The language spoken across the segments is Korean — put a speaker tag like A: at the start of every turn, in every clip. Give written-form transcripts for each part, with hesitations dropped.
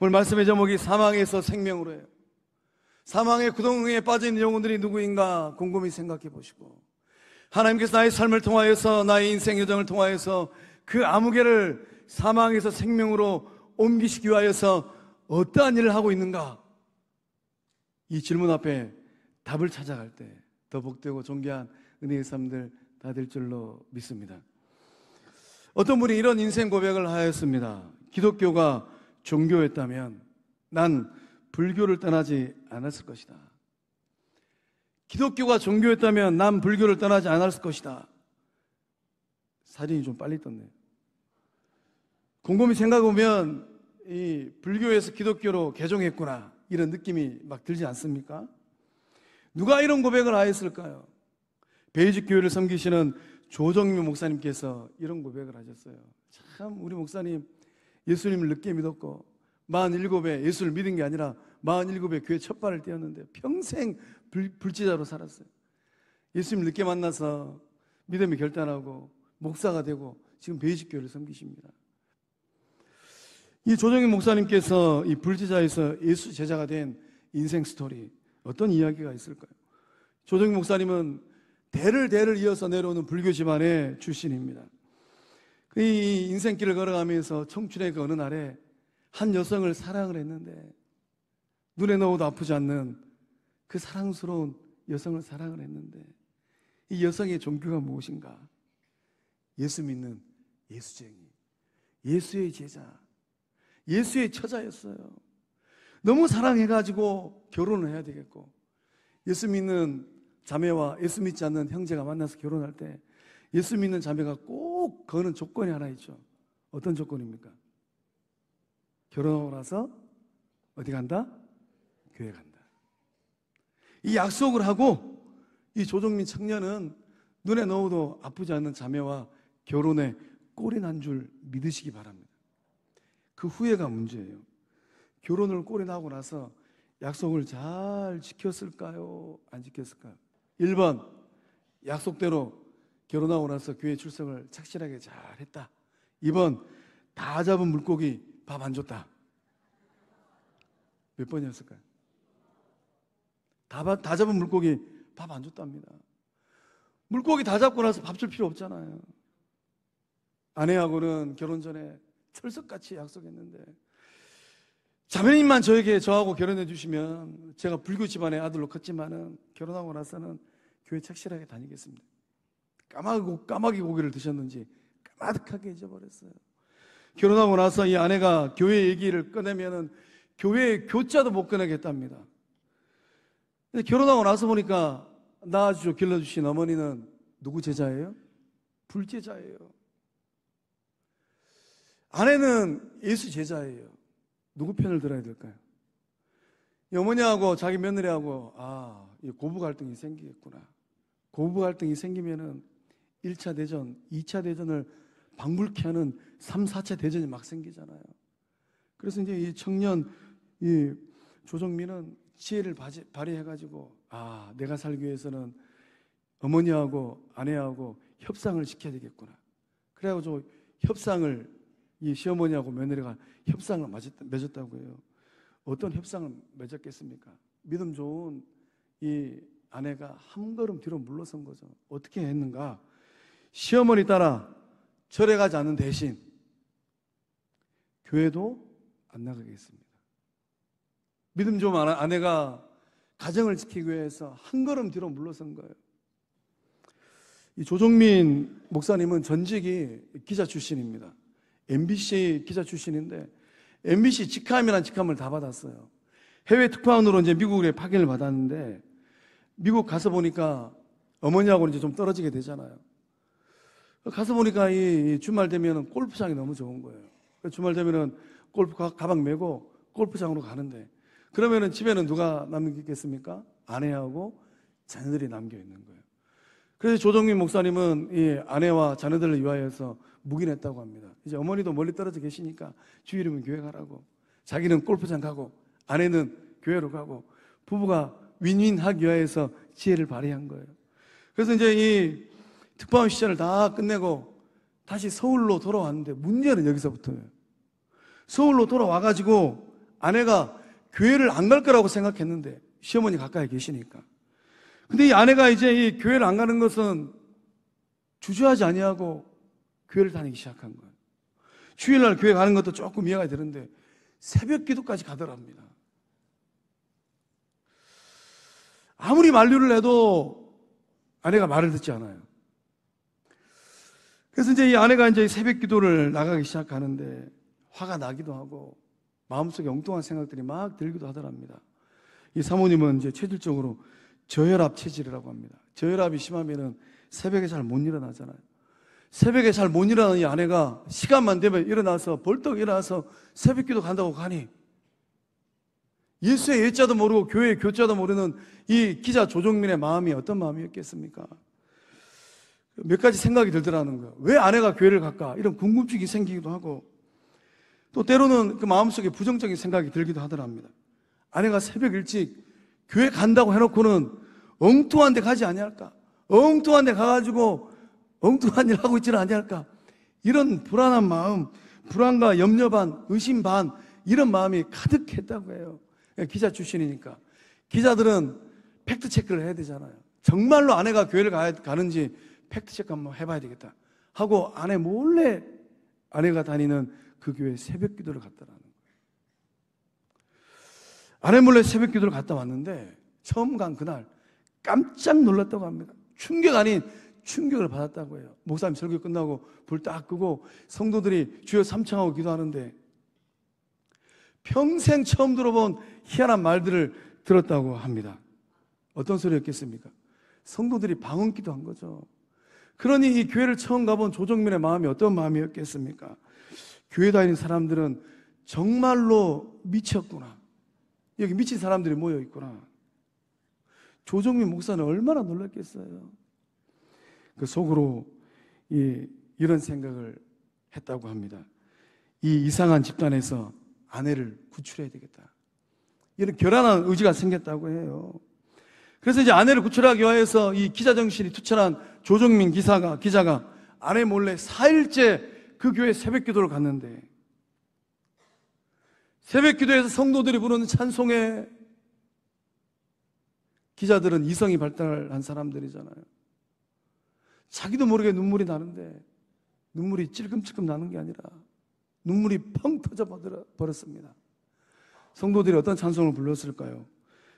A: 오늘 말씀의 제목이 사망에서 생명으로예요. 사망의 구덩이에 빠진 영혼들이 누구인가 곰곰이 생각해 보시고, 하나님께서 나의 삶을 통하여서, 나의 인생 여정을 통하여서 그 아무개를 사망에서 생명으로 옮기시기 위하여서 어떠한 일을 하고 있는가, 이 질문 앞에 답을 찾아갈 때 더 복되고 존귀한 은혜의 삶들 다 될 줄로 믿습니다. 어떤 분이 이런 인생 고백을 하였습니다. 기독교가 종교였다면 난 불교를 떠나지 않았을 것이다. 기독교가 종교였다면 난 불교를 떠나지 않았을 것이다. 사진이 좀 빨리 떴네요. 곰곰이 생각해보면 이 불교에서 기독교로 개종했구나, 이런 느낌이 막 들지 않습니까? 누가 이런 고백을 하였을까요? 베이직 교회를 섬기시는 조정민 목사님께서 이런 고백을 하셨어요. 참, 우리 목사님 예수님을 늦게 믿었고 47에 예수를 믿은 게 아니라 47에 교회 첫 발을 떼었는데 평생 불지자로 살았어요. 예수님 늦게 만나서 믿음이 결단하고 목사가 되고 지금 베이직 교회를 섬기십니다. 이 조정민 목사님께서 이 불지자에서 예수 제자가 된 인생 스토리, 어떤 이야기가 있을까요? 조정민 목사님은 대를 이어서 내려오는 불교 집안의 출신입니다. 이 인생길을 걸어가면서 청춘의 그 어느 날에 한 여성을 사랑을 했는데, 눈에 넣어도 아프지 않는 그 사랑스러운 여성을 사랑을 했는데, 이 여성의 종교가 무엇인가? 예수 믿는 예수쟁이, 예수의 제자, 예수의 처자였어요. 너무 사랑해가지고 결혼을 해야 되겠고, 예수 믿는 자매와 예수 믿지 않는 형제가 만나서 결혼할 때 예수 믿는 자매가 꼭 거는 조건이 하나 있죠. 어떤 조건입니까? 결혼하고 나서 어디 간다? 교회 간다. 이 약속을 하고 이 조정민 청년은 눈에 넣어도 아프지 않는 자매와 결혼에 꼴이 난 줄 믿으시기 바랍니다. 그 후회가 문제예요. 결혼을 꼴이 나고 나서 약속을 잘 지켰을까요? 안 지켰을까요? 1번, 약속대로 결혼하고 나서 교회 출석을 착실하게 잘 했다. 2번, 다 잡은 물고기 밥 안 줬다. 몇 번이었을까요? 다 잡은 물고기 밥 안 줬답니다. 물고기 다 잡고 나서 밥 줄 필요 없잖아요. 아내하고는 결혼 전에 철석같이 약속했는데, 자매님만 저하고 결혼해 주시면 제가 불교 집안의 아들로 컸지만은 결혼하고 나서는 교회 착실하게 다니겠습니다. 까마귀 고기를 드셨는지 까마득하게 잊어버렸어요. 결혼하고 나서 이 아내가 교회 얘기를 꺼내면은 교회 교자도 못 꺼내겠답니다. 근데 결혼하고 나서 보니까 낳아주고 길러주신 어머니는 누구 제자예요? 불제자예요. 아내는 예수 제자예요. 누구 편을 들어야 될까요? 이 어머니하고 자기 며느리하고 고부 갈등이 생기겠구나. 고부 갈등이 생기면은 1차 대전, 2차 대전을 방불케 하는 3, 4차 대전이 막 생기잖아요. 그래서 이제 이 청년, 이 조정민은 지혜를 발휘해가지고, 내가 살기 위해서는 어머니하고 아내하고 협상을 시켜야 되겠구나. 그래가지고 협상을, 이 시어머니하고 며느리가 협상을 맺었다고 해요. 어떤 협상을 맺었겠습니까? 믿음 좋은 이 아내가 한 걸음 뒤로 물러선 거죠. 어떻게 했는가? 시어머니 따라 절에 가지 않는 대신 교회도 안 나가겠습니다. 믿음 좋은 아내가 가정을 지키기 위해서 한 걸음 뒤로 물러선 거예요. 이 조정민 목사님은 전직이 기자 출신입니다. MBC 기자 출신인데 MBC 직함이란 직함을 다 받았어요. 해외 특파원으로 이제 미국에 파견을 받았는데, 미국 가서 보니까 어머니하고는 이제 좀 떨어지게 되잖아요. 가서 보니까 이 주말 되면은 골프장이 너무 좋은 거예요. 주말 되면은 골프 가방 메고 골프장으로 가는데, 그러면은 집에는 누가 남겨있겠습니까? 아내하고 자녀들이 남겨 있는 거예요. 그래서 조정민 목사님은 이 아내와 자녀들을 위하여서 묵인했다고 합니다. 이제 어머니도 멀리 떨어져 계시니까 주일이면 교회 가라고, 자기는 골프장 가고 아내는 교회로 가고, 부부가 윈윈하기 위해서 지혜를 발휘한 거예요. 그래서 이제 이 특파원 시절을 다 끝내고 다시 서울로 돌아왔는데, 문제는 여기서부터예요. 서울로 돌아와가지고 아내가 교회를 안 갈 거라고 생각했는데 시어머니 가까이 계시니까. 근데 이 아내가 이제 이 교회를 안 가는 것은 주저하지 아니하고 교회를 다니기 시작한 거예요. 주일날 교회 가는 것도 조금 이해가 되는데 새벽 기도까지 가더랍니다. 아무리 만류를 해도 아내가 말을 듣지 않아요. 그래서 이제 이 아내가 이제 새벽 기도를 나가기 시작하는데 화가 나기도 하고 마음속에 엉뚱한 생각들이 막 들기도 하더랍니다. 이 사모님은 이제 체질적으로 저혈압 체질이라고 합니다. 저혈압이 심하면은 새벽에 잘 못 일어나잖아요. 새벽에 잘 못 일어나는 이 아내가 시간만 되면 일어나서 벌떡 일어나서 새벽 기도 간다고 가니 예수의 예자도 모르고 교회의 교자도 모르는 이 기자 조정민의 마음이 어떤 마음이었겠습니까? 몇 가지 생각이 들더라는 거예요. 왜 아내가 교회를 갈까? 이런 궁금증이 생기기도 하고 또 때로는 그 마음속에 부정적인 생각이 들기도 하더랍니다. 아내가 새벽 일찍 교회 간다고 해놓고는 엉뚱한 데 가지 아니할까? 엉뚱한 데 가가지고 엉뚱한 일 하고 있지는 아니할까? 이런 불안한 마음, 불안과 염려 반, 의심 반 이런 마음이 가득했다고 해요. 기자 출신이니까 기자들은 팩트 체크를 해야 되잖아요. 정말로 아내가 교회를 가는지 팩트 체크 한번 해봐야 되겠다 하고 아내 몰래 아내가 다니는 그 교회 새벽 기도를 갔더라는 거예요. 아내 몰래 새벽 기도를 갔다 왔는데 처음 간 그날 깜짝 놀랐다고 합니다. 충격 아닌 충격을 받았다고 해요. 목사님 설교 끝나고 불 딱 끄고 성도들이 주여 삼창하고 기도하는데 평생 처음 들어본 희한한 말들을 들었다고 합니다. 어떤 소리였겠습니까? 성도들이 방언 기도한 거죠. 그러니 이 교회를 처음 가본 조정민의 마음이 어떤 마음이었겠습니까? 교회 다니는 사람들은 정말로 미쳤구나. 여기 미친 사람들이 모여 있구나. 조정민 목사는 얼마나 놀랐겠어요. 그 속으로 이런 생각을 했다고 합니다. 이 이상한 집단에서 아내를 구출해야 되겠다. 이런 결단한 의지가 생겼다고 해요. 그래서 이제 아내를 구출하기 위해서 이 기자 정신이 투철한 조정민 기자가 아내 몰래 4일째 그 교회 새벽 기도를 갔는데 새벽 기도에서 성도들이 부르는 찬송에 기자들은 이성이 발달한 사람들이잖아요. 자기도 모르게 눈물이 나는데 눈물이 찔끔찔끔 나는 게 아니라 눈물이 펑 터져 버렸습니다. 성도들이 어떤 찬송을 불렀을까요?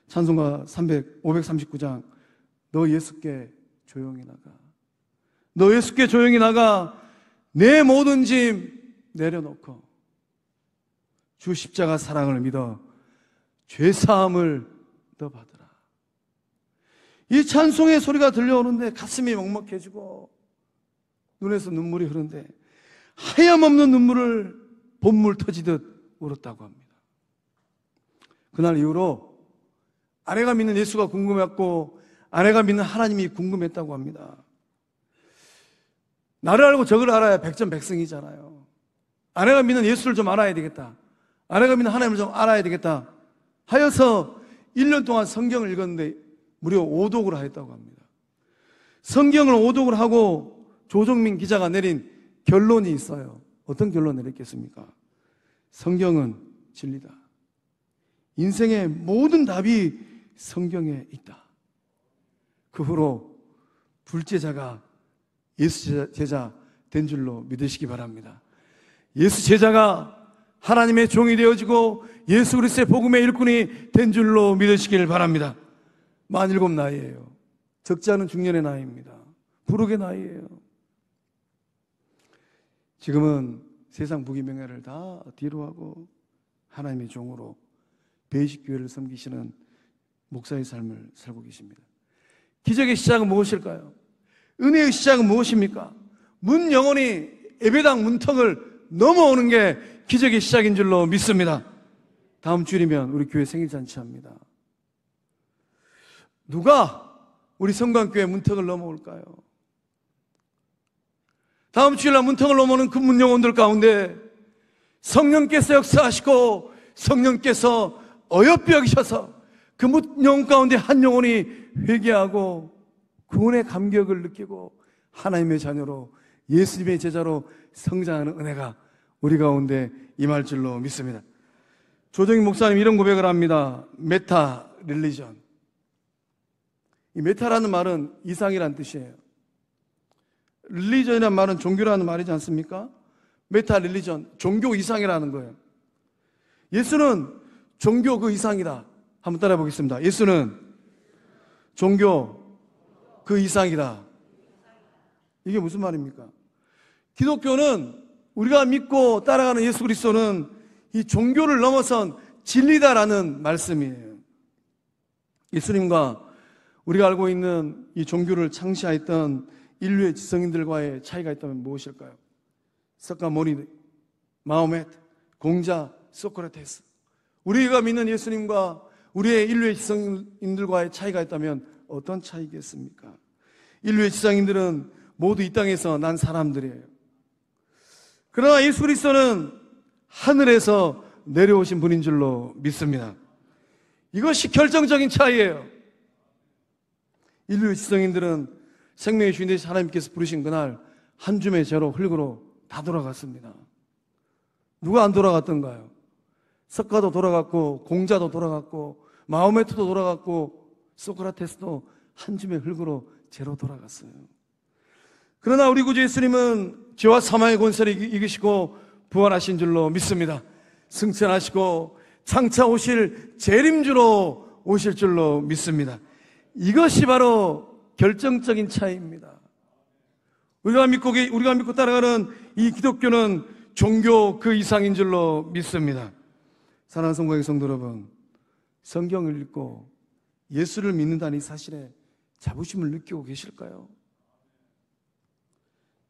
A: 찬송가 539장 너 예수께 조용히 나가 너 예수께 조용히 나가 내 모든 짐 내려놓고 주 십자가 사랑을 믿어 죄사함을 너 받으라. 이 찬송의 소리가 들려오는데 가슴이 먹먹해지고 눈에서 눈물이 흐르는데 하염없는 눈물을 봇물 터지듯 울었다고 합니다. 그날 이후로 아내가 믿는 예수가 궁금했고 아내가 믿는 하나님이 궁금했다고 합니다. 나를 알고 적을 알아야 백전백승이잖아요. 아내가 믿는 예수를 좀 알아야 되겠다. 아내가 믿는 하나님을 좀 알아야 되겠다 하여서 1년 동안 성경을 읽었는데 무려 5독을 하였다고 합니다. 성경을 5독을 하고 조정민 기자가 내린 결론이 있어요. 어떤 결론을 내렸겠습니까? 성경은 진리다. 인생의 모든 답이 성경에 있다. 그 후로 불제자가 예수 제자 된 줄로 믿으시기 바랍니다. 예수 제자가 하나님의 종이 되어지고 예수 그리스도의 복음의 일꾼이 된 줄로 믿으시길 바랍니다. 47 나이예요. 적지 않은 중년의 나이입니다. 부록의 나이예요. 지금은 세상 부귀명예를 다 뒤로하고 하나님의 종으로 베이식교회를 섬기시는 목사의 삶을 살고 계십니다. 기적의 시작은 무엇일까요? 은혜의 시작은 무엇입니까? 문 영혼이 예배당 문턱을 넘어오는 게 기적의 시작인 줄로 믿습니다. 다음 주일이면 우리 교회 생일잔치합니다. 누가 우리 성광교회 문턱을 넘어올까요? 다음 주일날 문턱을 넘어오는 그 문 영혼들 가운데 성령께서 역사하시고 성령께서 어여삐 여기셔서 그 문 영혼 가운데 한 영혼이 회개하고 구원의 감격을 느끼고 하나님의 자녀로 예수님의 제자로 성장하는 은혜가 우리 가운데 임할 줄로 믿습니다. 조정익 목사님 이런 고백을 합니다. 메타 릴리전. 이 메타라는 말은 이상이란 뜻이에요. 릴리전이라는 말은 종교라는 말이지 않습니까? 메타 릴리전, 종교 이상이라는 거예요. 예수는 종교 그 이상이다. 한번 따라해 보겠습니다. 예수는 종교 그 이상이다. 이게 무슨 말입니까? 기독교는 우리가 믿고 따라가는 예수 그리스도는 이 종교를 넘어선 진리다라는 말씀이에요. 예수님과 우리가 알고 있는 이 종교를 창시했던 인류의 지성인들과의 차이가 있다면 무엇일까요? 석가모니, 마호메트, 공자, 소크라테스. 우리가 믿는 예수님과 우리의 인류의 지성인들과의 차이가 있다면 어떤 차이겠습니까? 인류의 지성인들은 모두 이 땅에서 난 사람들이에요. 그러나 예수 그리스도는 하늘에서 내려오신 분인 줄로 믿습니다. 이것이 결정적인 차이예요. 인류의 지성인들은 생명의 주인 되신 하나님께서 부르신 그날 한 줌의 죄로 흙으로 다 돌아갔습니다. 누가 안 돌아갔던가요? 석가도 돌아갔고 공자도 돌아갔고 마호메트도 돌아갔고 소크라테스도 한 줌의 흙으로 죄로 돌아갔어요. 그러나 우리 구주 예수님은 죄와 사망의 권세를 이기시고 부활하신 줄로 믿습니다. 승천하시고 장차 오실 재림주로 오실 줄로 믿습니다. 이것이 바로 결정적인 차이입니다. 우리가 믿고 따라가는 이 기독교는 종교 그 이상인 줄로 믿습니다. 사랑하는 성도의 성도 여러분, 성경을 읽고 예수를 믿는다는 이 사실에 자부심을 느끼고 계실까요?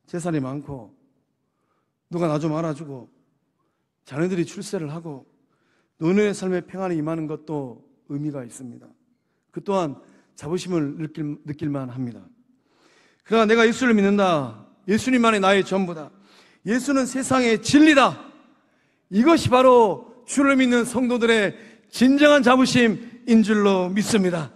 A: 재산이 많고 누가 나 좀 알아주고 자녀들이 출세를 하고 너네의 삶에 평안이 임하는 것도 의미가 있습니다. 그 또한 자부심을 느낄만 합니다. 그러나 내가 예수를 믿는다. 예수님만이 나의 전부다. 예수는 세상의 진리다. 이것이 바로 주를 믿는 성도들의 진정한 자부심인 줄로 믿습니다.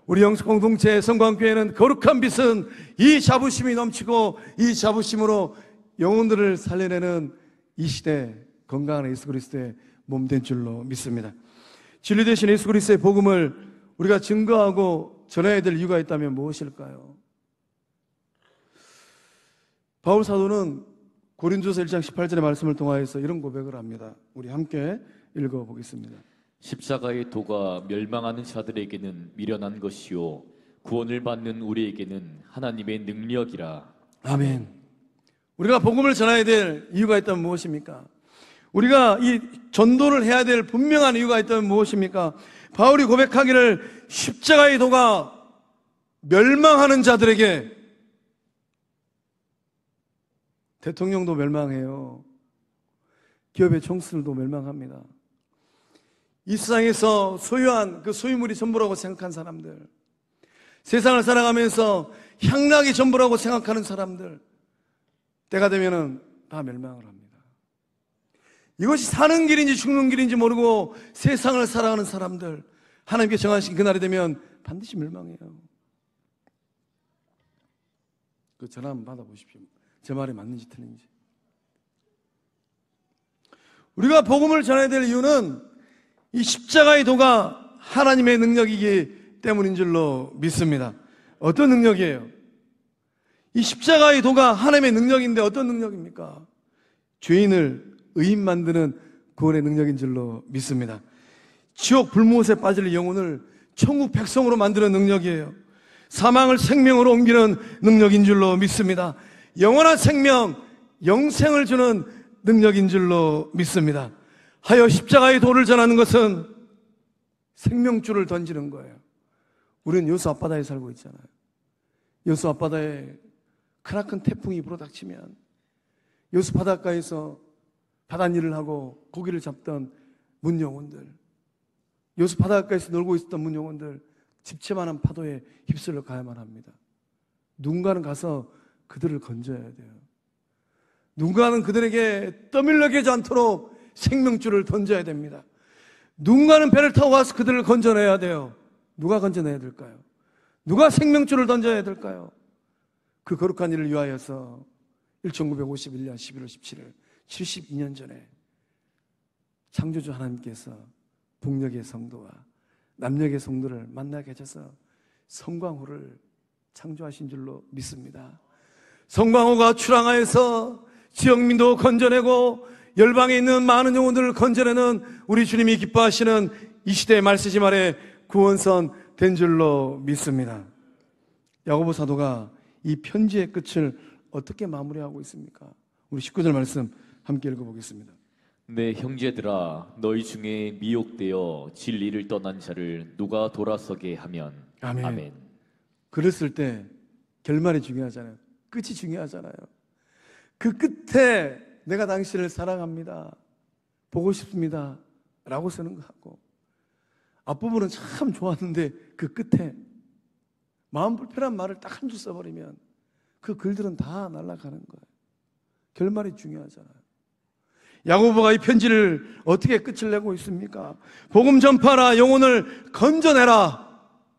A: 우리 영성 공동체 성광교회는 거룩한 빛은 이 자부심이 넘치고 이 자부심으로 영혼들을 살려내는 이 시대 건강한 예수 그리스도의 몸된 줄로 믿습니다. 진리 되신 예수 그리스도의 복음을 우리가 증거하고 전해야 될 이유가 있다면 무엇일까요? 바울 사도는 고린도서 1장 18절의 말씀을 통하여서 이런 고백을 합니다. 우리 함께 읽어보겠습니다.
B: 십자가의 도가 멸망하는 자들에게는 미련한 것이요 구원을 받는 우리에게는 하나님의 능력이라.
A: 아멘. 우리가 복음을 전해야 될 이유가 있다면 무엇입니까? 우리가 이 전도를 해야 될 분명한 이유가 있다면 무엇입니까? 바울이 고백하기를 십자가의 도가 멸망하는 자들에게, 대통령도 멸망해요. 기업의 총수들도 멸망합니다. 이 세상에서 소유한 그 소유물이 전부라고 생각한 사람들, 세상을 살아가면서 향락이 전부라고 생각하는 사람들, 때가 되면은 다 멸망을 합니다. 이것이 사는 길인지 죽는 길인지 모르고 세상을 살아가는 사람들, 하나님께 정하신 그날이 되면 반드시 멸망해요. 그 전화 한번 받아보십시오. 제 말이 맞는지 틀린지. 우리가 복음을 전해야 될 이유는 이 십자가의 도가 하나님의 능력이기 때문인 줄로 믿습니다. 어떤 능력이에요? 이 십자가의 도가 하나님의 능력인데 어떤 능력입니까? 죄인을 의인 만드는 구원의 능력인 줄로 믿습니다. 지옥 불못에 빠질 영혼을 천국 백성으로 만드는 능력이에요. 사망을 생명으로 옮기는 능력인 줄로 믿습니다. 영원한 생명, 영생을 주는 능력인 줄로 믿습니다. 하여 십자가의 도를 전하는 것은 생명줄을 던지는 거예요. 우리는 여수 앞바다에 살고 있잖아요. 여수 앞바다에 크나큰 태풍이 불어닥치면 여수 바닷가에서 바닷일을 하고 고기를 잡던 문영혼들, 여수 바닷가에서 놀고 있었던 문영혼들, 집채만한 파도에 휩쓸려 가야만 합니다. 누군가는 가서 그들을 건져야 돼요. 누군가는 그들에게 떠밀려 가지 않도록 생명줄을 던져야 됩니다. 누군가는 배를 타고 가서 그들을 건져내야 돼요. 누가 건져내야 될까요? 누가 생명줄을 던져야 될까요? 그 거룩한 일을 위하여서 1951년 11월 17일 72년 전에 창조주 하나님께서 북녘의 성도와 남녘의 성도를 만나게 하셔서 성광호를 창조하신 줄로 믿습니다. 성광호가 출항하여서 지역민도 건져내고 열방에 있는 많은 영혼들을 건져내는 우리 주님이 기뻐하시는 이 시대의 말세지 말에 구원선 된 줄로 믿습니다. 야고보 사도가 이 편지의 끝을 어떻게 마무리하고 있습니까? 우리 19절 말씀 함께 읽어보겠습니다.
B: 내 형제들아 너희 중에 미혹되어 진리를 떠난 자를 누가 돌아서게 하면
A: 아멘.
B: 아멘.
A: 글을 쓸 때 결말이 중요하잖아요. 끝이 중요하잖아요. 그 끝에 내가 당신을 사랑합니다, 보고 싶습니다 라고 쓰는 거하고 앞부분은 참 좋았는데 그 끝에 마음 불편한 말을 딱 한 줄 써버리면 그 글들은 다 날아가는 거예요. 결말이 중요하잖아요. 야고보가 이 편지를 어떻게 끝을 내고 있습니까? 복음 전파라, 영혼을 건져내라,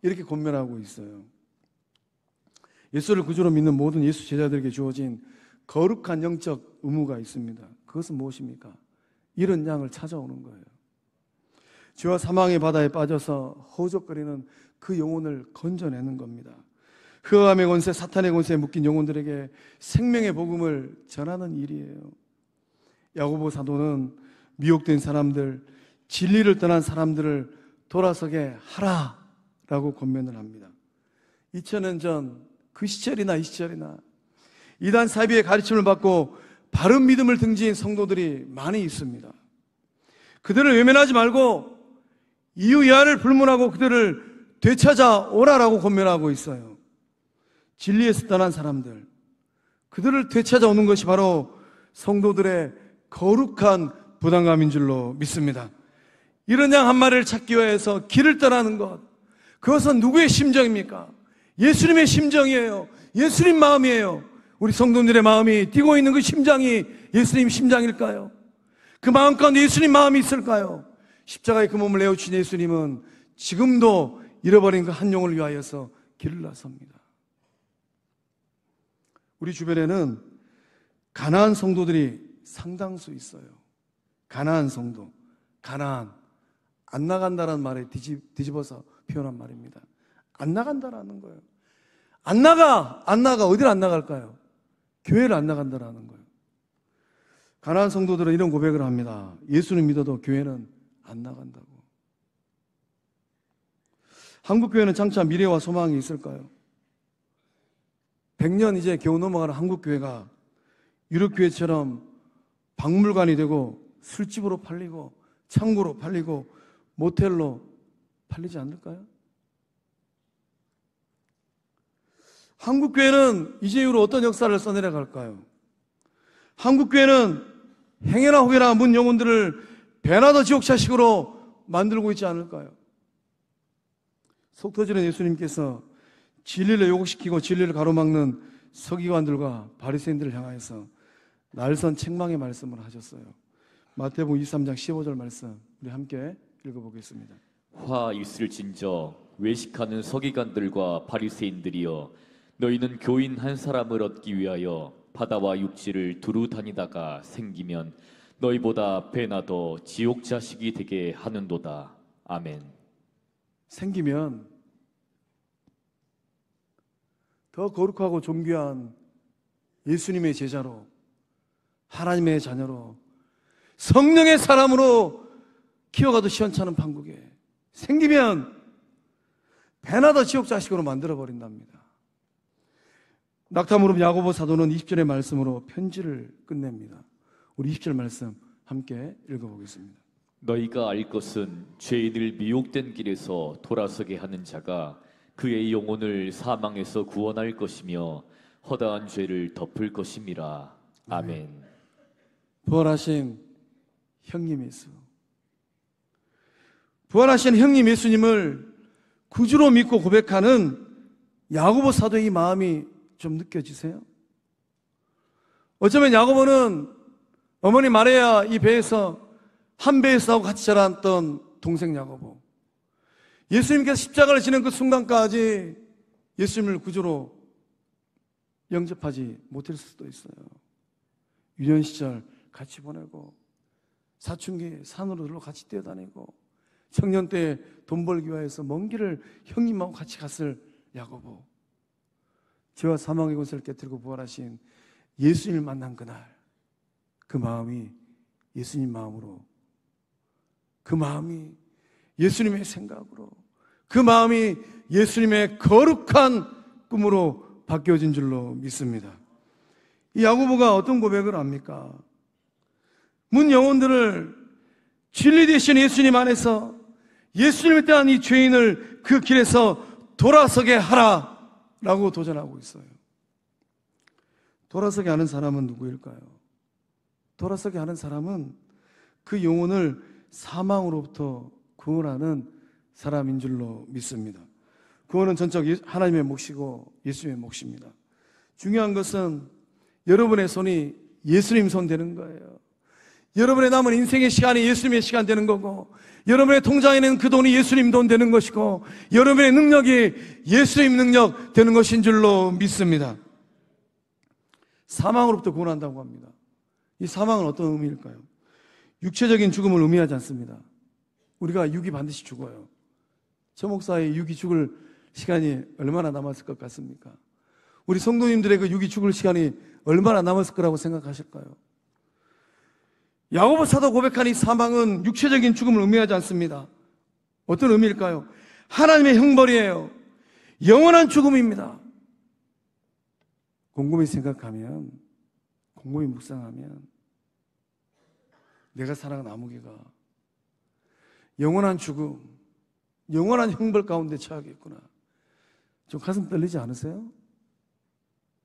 A: 이렇게 권면하고 있어요. 예수를 구주로 믿는 모든 예수 제자들에게 주어진 거룩한 영적 의무가 있습니다. 그것은 무엇입니까? 잃은 양을 찾아오는 거예요. 죄와 사망의 바다에 빠져서 허우적거리는 그 영혼을 건져내는 겁니다. 흑암의 권세, 사탄의 권세에 묶인 영혼들에게 생명의 복음을 전하는 일이에요. 야고보 사도는 미혹된 사람들, 진리를 떠난 사람들을 돌아서게 하라라고 권면을 합니다. 2000년 전 그 시절이나 이 시절이나 이단 사이비의 가르침을 받고 바른 믿음을 등지인 성도들이 많이 있습니다. 그들을 외면하지 말고 이유야를 불문하고 그들을 되찾아오라라고 권면하고 있어요. 진리에서 떠난 사람들, 그들을 되찾아오는 것이 바로 성도들의 거룩한 부담감인 줄로 믿습니다. 이런 양 한 마리를 찾기 위해서 길을 떠나는 것, 그것은 누구의 심정입니까? 예수님의 심정이에요. 예수님 마음이에요. 우리 성도들의 마음이 뛰고 있는 그 심장이 예수님 심장일까요? 그 마음 가운데 예수님 마음이 있을까요? 십자가에 그 몸을 내어주신 예수님은 지금도 잃어버린 그 한 영혼을 위하여서 길을 나섭니다. 우리 주변에는 가나안 성도들이 상당수 있어요. 가나안 성도, 가나안, 안 나간다라는 말에 뒤집어서 표현한 말입니다. 안 나간다라는 거예요. 안 나가. 어디를 안 나갈까요? 교회를 안 나간다라는 거예요. 가나안 성도들은 이런 고백을 합니다. 예수는 믿어도 교회는 안 나간다고. 한국 교회는 장차 미래와 소망이 있을까요? 100년 이제 겨우 넘어가는 한국 교회가 유럽 교회처럼 박물관이 되고 술집으로 팔리고 창고로 팔리고 모텔로 팔리지 않을까요? 한국교회는 이제 이후로 어떤 역사를 써내려갈까요? 한국교회는 행여나 혹여나 문 영혼들을 배나 더 지옥자식으로 만들고 있지 않을까요? 속 터지는 예수님께서 진리를 왜곡시키고 진리를 가로막는 서기관들과 바리새인들을 향하여서 날선 책망의 말씀을 하셨어요. 마태복음 23장 15절 말씀 우리 함께 읽어보겠습니다.
B: 화 있을진저 외식하는 서기관들과 바리새인들이여 너희는 교인 한 사람을 얻기 위하여 바다와 육지를 두루 다니다가 생기면 너희보다 배나 더 지옥 자식이 되게 하는도다. 아멘.
A: 생기면 더 거룩하고 존귀한 예수님의 제자로, 하나님의 자녀로, 성령의 사람으로 키워가도 시원찮은 판국에 생기면 배나 더 지옥 자식으로 만들어버린답니다. 낙타무릎 야고보 사도는 20절의 말씀으로 편지를 끝냅니다. 우리 20절 말씀 함께 읽어보겠습니다.
B: 너희가 알 것은 죄인을 미혹된 길에서 돌아서게 하는 자가 그의 영혼을 사망에서 구원할 것이며 허다한 죄를 덮을 것임이라. 아멘.
A: 부활하신 형님 예수, 부활하신 형님 예수님을 구주로 믿고 고백하는 야고보 사도의 마음이 좀 느껴지세요? 어쩌면 야고보는 어머니 마리아 이 배에서 한 배에서 같이 자랐던 동생 야고보, 예수님께서 십자가를 지는 그 순간까지 예수님을 구주로 영접하지 못했을 수도 있어요. 유년 시절 같이 보내고 사춘기 산으로 같이 뛰어다니고 청년 때 돈 벌기 위해서 먼 길을 형님하고 같이 갔을 야고보, 죄와 사망의 것을 깨뜨리고 부활하신 예수님을 만난 그날, 그 마음이 예수님 마음으로, 그 마음이 예수님의 생각으로, 그 마음이 예수님의 거룩한 꿈으로 바뀌어진 줄로 믿습니다. 이 야고보가 어떤 고백을 합니까? 문 영혼들을 진리 되신 예수님 안에서 예수님에 대한 이 죄인을 그 길에서 돌아서게 하라 라고 도전하고 있어요. 돌아서게 하는 사람은 누구일까요? 돌아서게 하는 사람은 그 영혼을 사망으로부터 구원하는 사람인 줄로 믿습니다. 구원은 전적 하나님의 몫이고 예수님의 몫입니다. 중요한 것은 여러분의 손이 예수님 손 되는 거예요. 여러분의 남은 인생의 시간이 예수님의 시간 되는 거고, 여러분의 통장에 있는 그 돈이 예수님 돈 되는 것이고, 여러분의 능력이 예수님 능력 되는 것인 줄로 믿습니다. 사망으로부터 구원한다고 합니다. 이 사망은 어떤 의미일까요? 육체적인 죽음을 의미하지 않습니다. 우리가 육이 반드시 죽어요. 저 목사의 육이 죽을 시간이 얼마나 남았을 것 같습니까? 우리 성도님들의 그 육이 죽을 시간이 얼마나 남았을 거라고 생각하실까요? 야고보 사도 고백한 이 사망은 육체적인 죽음을 의미하지 않습니다. 어떤 의미일까요? 하나님의 형벌이에요. 영원한 죽음입니다. 곰곰이 생각하면, 곰곰이 묵상하면 내가 사랑하는 아무개가 영원한 죽음, 영원한 형벌 가운데 처하겠구나. 좀 가슴 떨리지 않으세요?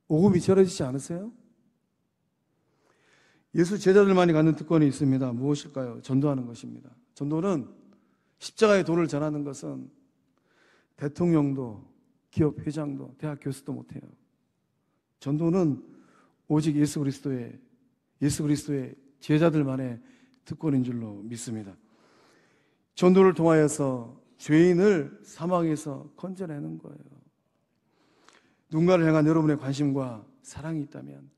A: 오금이 저려지지 않으세요? 예수 제자들만이 갖는 특권이 있습니다. 무엇일까요? 전도하는 것입니다. 전도는 십자가의 도를 전하는 것은 대통령도, 기업 회장도, 대학 교수도 못해요. 전도는 오직 예수 그리스도의 제자들만의 특권인 줄로 믿습니다. 전도를 통하여서 죄인을 사망에서 건져내는 거예요. 누군가를 향한 여러분의 관심과 사랑이 있다면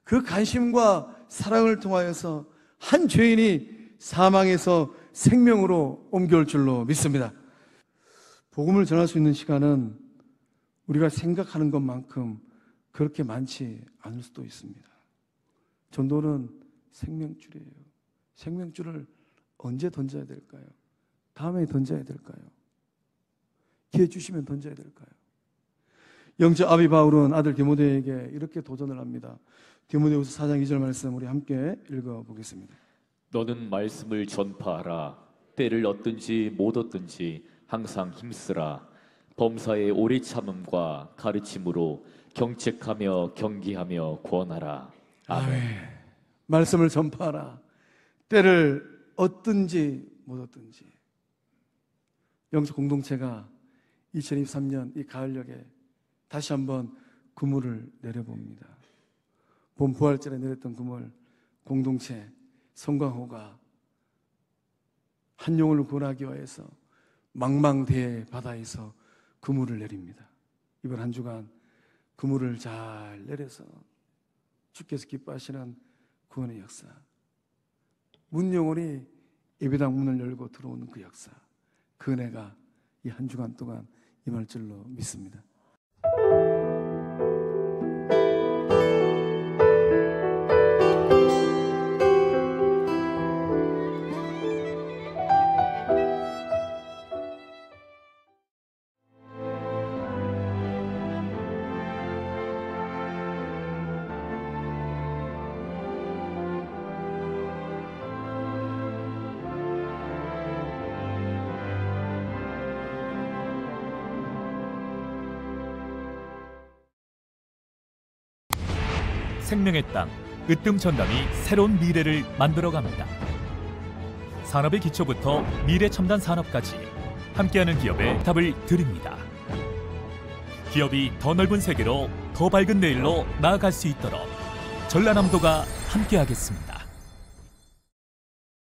A: 그 관심과 사랑을 통하여서 한 죄인이 사망에서 생명으로 옮겨올 줄로 믿습니다. 복음을 전할 수 있는 시간은 우리가 생각하는 것만큼 그렇게 많지 않을 수도 있습니다. 전도는 생명줄이에요. 생명줄을 언제 던져야 될까요? 다음에 던져야 될까요? 기회 주시면 던져야 될까요? 영적 아비 바울은 아들 디모데에게 이렇게 도전을 합니다. 디모데후서 4장 2절 말씀 우리 함께 읽어보겠습니다.
B: 너는 말씀을 전파하라. 때를 얻든지 못 얻든지 항상 힘쓰라. 범사의 오래 참음과 가르침으로 경책하며 경계하며 권하라. 아멘.
A: 말씀을 전파하라. 때를 얻든지 못 얻든지. 영적 공동체가 2023년 이 가을녘에 다시 한번 그물을 내려봅니다. 봄 부활절에 내렸던 그물, 공동체 성광호가 한 영혼을 구원하기 위해서 망망대해 바다에서 그물을 내립니다. 이번 한 주간 그물을 잘 내려서 주께서 기뻐하시는 구원의 역사, 문 영혼이 예배당 문을 열고 들어오는 그 역사, 그 은혜가 이 한 주간 동안 임할 줄로 믿습니다.
C: 생명의 땅, 으뜸 전담이 새로운 미래를 만들어갑니다. 산업의 기초부터 미래 첨단 산업까지 함께하는 기업의 답을 드립니다. 기업이 더 넓은 세계로 더 밝은 내일로 나아갈 수 있도록 전라남도가 함께하겠습니다.